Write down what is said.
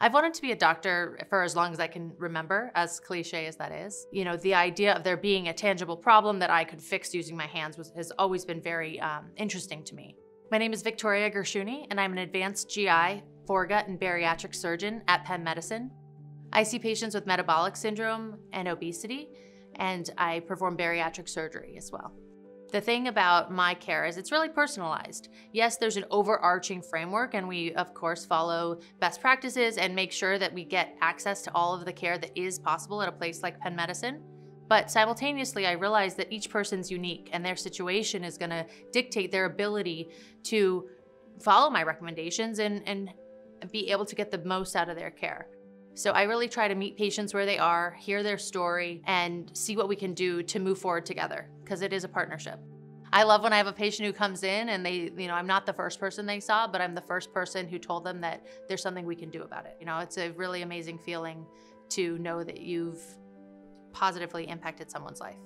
I've wanted to be a doctor for as long as I can remember, as cliche as that is. You know, the idea of there being a tangible problem that I could fix using my hands has always been very interesting to me. My name is Victoria Gershuni, and I'm an advanced GI, foregut, and bariatric surgeon at Penn Medicine. I see patients with metabolic syndrome and obesity, and I perform bariatric surgery as well. The thing about my care is it's really personalized. Yes, there's an overarching framework, and we, of course, follow best practices and make sure that we get access to all of the care that is possible at a place like Penn Medicine. But simultaneously, I realize that each person's unique, and their situation is gonna dictate their ability to follow my recommendations and be able to get the most out of their care. So I really try to meet patients where they are, hear their story, and see what we can do to move forward together, because it is a partnership. I love when I have a patient who comes in and I'm not the first person they saw, but I'm the first person who told them that there's something we can do about it. It's a really amazing feeling to know that you've positively impacted someone's life.